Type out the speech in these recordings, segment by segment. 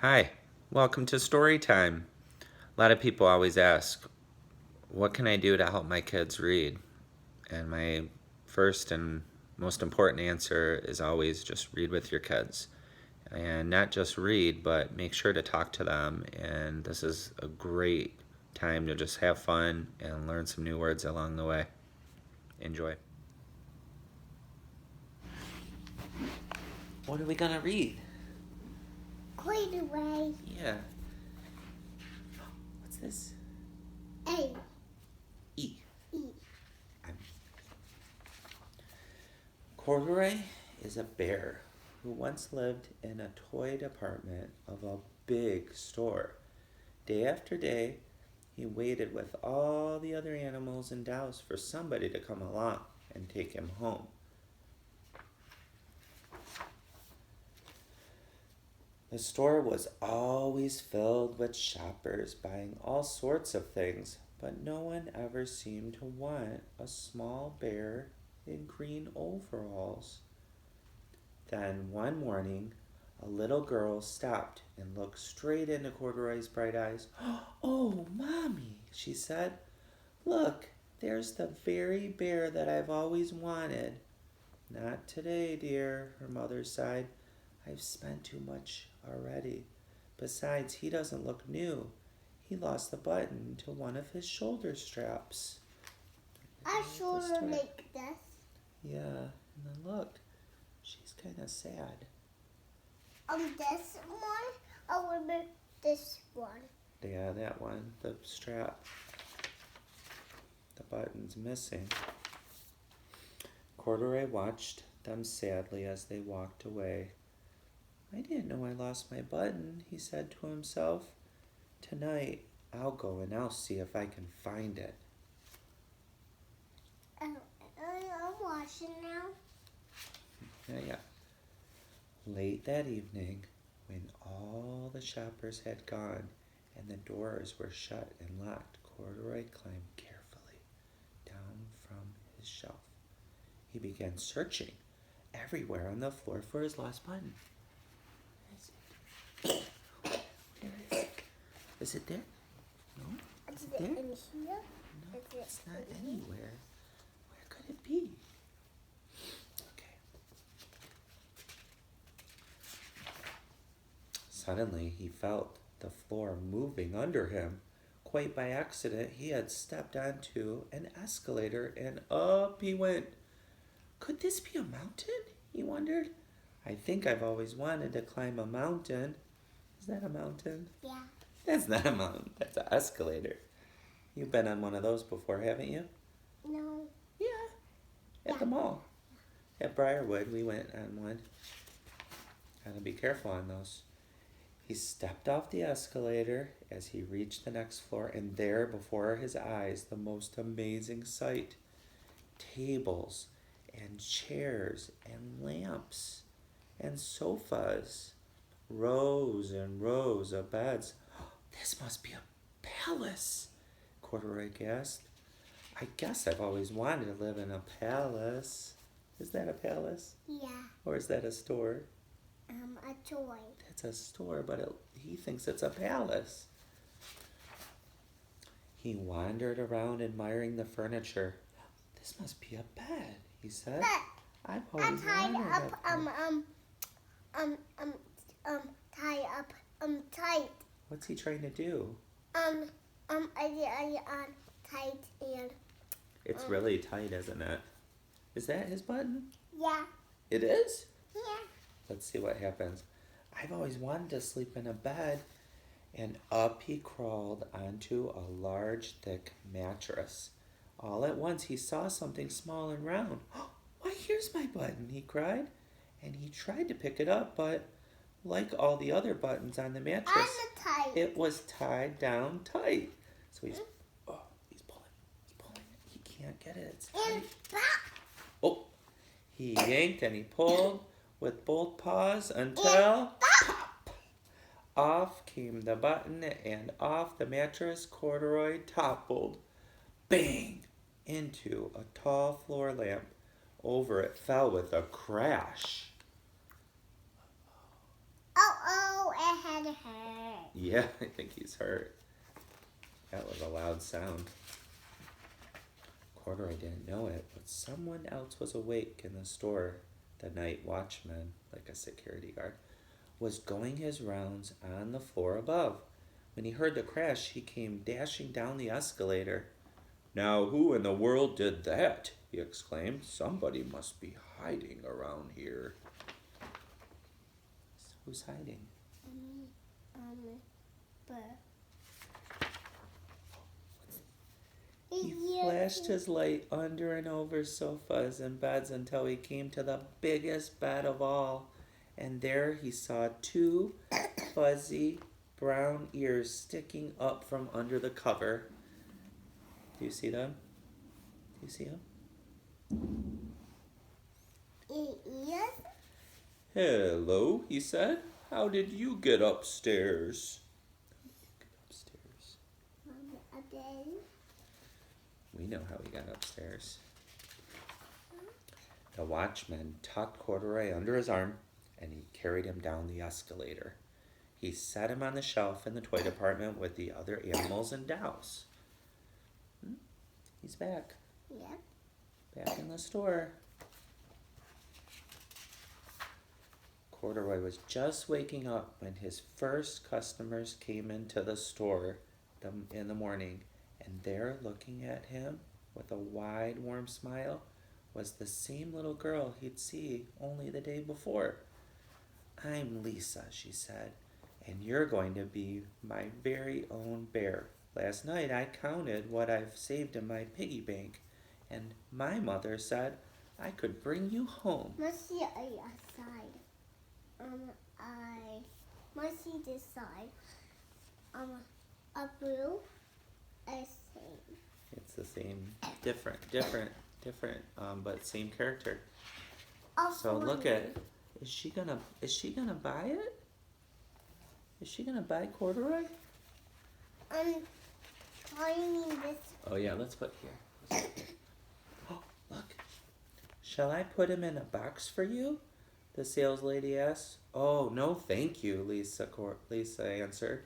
Hi, welcome to Storytime. A lot of people always ask, what can I do to help my kids read? And my first and most important answer is always just read with your kids. And not just read, but make sure to talk to them. And this is a great time to just have fun and learn some new words along the way. Enjoy. What are we going to read? Quite away. Yeah. What's this? A. E. E. Corduroy is a bear who once lived in a toy department of a big store. Day after day, he waited with all the other animals and dolls for somebody to come along and take him home. The store was always filled with shoppers buying all sorts of things, but no one ever seemed to want a small bear in green overalls. Then one morning, a little girl stopped and looked straight into Corduroy's bright eyes. "Oh, Mommy," she said, "look, there's the very bear that I've always wanted." "Not today, dear," her mother sighed. "I've spent too much already. Besides, he doesn't look new. He lost the button to one of his shoulder straps." I sort of like this. Yeah, and then look, she's kind of sad. This one, I remember this one. Yeah, that one, the strap, the button's missing. Corduroy watched them sadly as they walked away. "I didn't know I lost my button," he said to himself. "Tonight, I'll go and I'll see if I can find it." I'm watching now. Yeah. Late that evening, when all the shoppers had gone and the doors were shut and locked, Corduroy climbed carefully down from his shelf. He began searching everywhere on the floor for his lost button. Where is it? Is it there? No? Is it it there? in here? No, Is it it's not in here? anywhere. Where could it be? Okay. Suddenly, he felt the floor moving under him. Quite by accident, he had stepped onto an escalator and up he went. Could this be a mountain? He wondered. "I think I've always wanted to climb a mountain." Is that a mountain? Yeah. That's not a mountain. That's an escalator. You've been on one of those before, haven't you? No. Yeah. At the mall. At Briarwood, we went on one. Gotta be careful on those. He stepped off the escalator as he reached the next floor, and there before his eyes, the most amazing sight. Tables and chairs and lamps and sofas. Rows and rows of beds. "This must be a palace," Corduroy gasped. "I guess I've always wanted to live in a palace." Is that a palace? Yeah. Or is that a store? A toy. It's a store, but he thinks it's a palace. He wandered around admiring the furniture. "This must be a bed," he said. But "I've I always tied wanted up. a bed." Tight. What's he trying to do? I tight and. It's really tight, isn't it? Is that his button? Yeah. It is? Yeah. Let's see what happens. "I've always wanted to sleep in a bed." And up he crawled onto a large, thick mattress. All at once he saw something small and round. "Why, here's my button," he cried. And he tried to pick it up, but like all the other buttons on the mattress, tight. it was tied down tight. So he's pulling it. He can't get it. It's tight. And pop. Oh, he yanked and he pulled with both paws until pop! Off came the button, and off the mattress Corduroy toppled. Bang! Into a tall floor lamp. Over it fell with a crash. Oh, it head hurt. Yeah, I think he's hurt. That was a loud sound. Corduroy didn't know it, but someone else was awake in the store. The night watchman, like a security guard, was going his rounds on the floor above. When he heard the crash, he came dashing down the escalator. "Now, who in the world did that?" he exclaimed. "Somebody must be hiding around here." Who's hiding? But He flashed his light under and over sofas and beds until he came to the biggest bed of all. And there he saw two fuzzy brown ears sticking up from under the cover. Do you see them? Do you see them? Yes. "Hello," he said. "How did you get upstairs?" Again. We know how he got upstairs. The watchman tucked Corduroy under his arm and he carried him down the escalator. He set him on the shelf in the toy department with the other animals and dolls. He's back. Yep. Back in the store. Corduroy was just waking up when his first customers came into the store in the morning, and there looking at him with a wide, warm smile was the same little girl he'd seen only the day before. "I'm Lisa," she said, "and you're going to be my very own bear. Last night I counted what I've saved in my piggy bank, and my mother said I could bring you home." Let's see outside. I must see this side. A blue, a same. It's the same, different, but same character. So look at, is she gonna buy it? Is she gonna buy Corduroy? Trying this. Oh yeah, let's put here. Oh, look. "Shall I put him in a box for you?" the sales lady asked. "Oh, no, thank you," Lisa answered,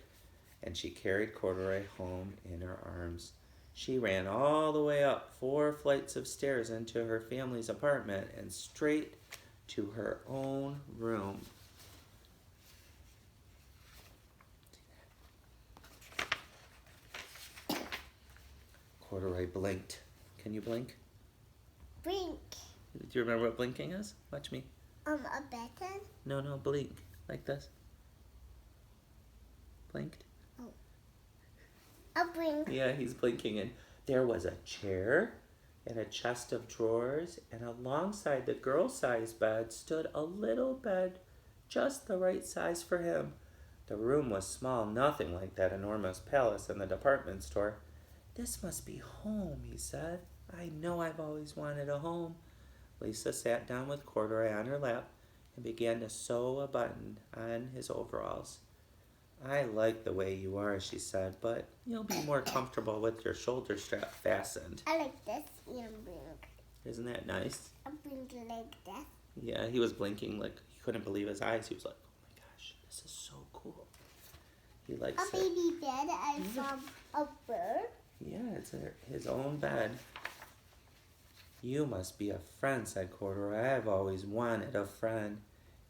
and she carried Corduroy home in her arms. She ran all the way up 4 flights of stairs into her family's apartment and straight to her own room. Corduroy blinked. Can you blink? Blink. Do you remember what blinking is? Watch me. A button. No, blink. Like this. Blinked. A blink. Yeah, he's blinking, and there was a chair and a chest of drawers, and alongside the girl-sized bed stood a little bed just the right size for him. The room was small, nothing like that enormous palace in the department store. "This must be home," he said. "I know I've always wanted a home." Lisa sat down with Corduroy on her lap and began to sew a button on his overalls. "I like the way you are," she said, "but you'll be more comfortable with your shoulder strap fastened." I like this and blink. Isn't that nice? I blink like this. Yeah, he was blinking like he couldn't believe his eyes. He was like, "Oh my gosh, this is so cool." He likes A it. baby bed and from a bird. Yeah, it's his own bed. "You must be a friend," said Corduroy. "I've always wanted a friend."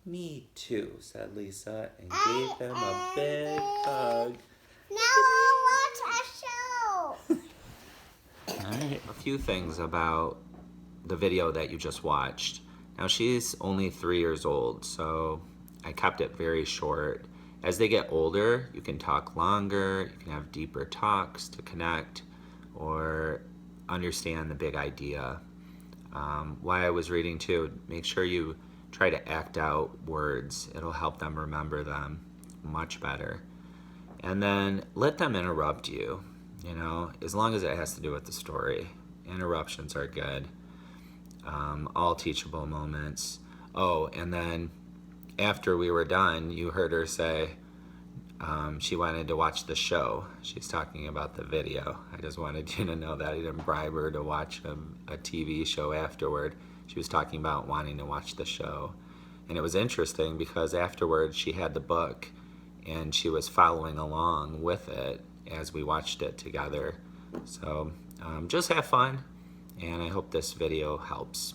"Me too," said Lisa, and gave him a big hug. Now I'll watch a show. Alright, a few things about the video that you just watched. Now she's only 3 years old, so I kept it very short. As they get older, you can talk longer, you can have deeper talks to connect or understand the big idea. Why I was reading too, make sure you try to act out words. It'll help them remember them much better. And then let them interrupt you, as long as it has to do with the story. Interruptions are good. All teachable moments. Oh, and then after we were done, you heard her say she wanted to watch the show. She's talking about the video. I just wanted you to know that. I didn't bribe her to watch a TV show afterward. She was talking about wanting to watch the show. And it was interesting because afterwards she had the book and she was following along with it as we watched it together. So just have fun, and I hope this video helps.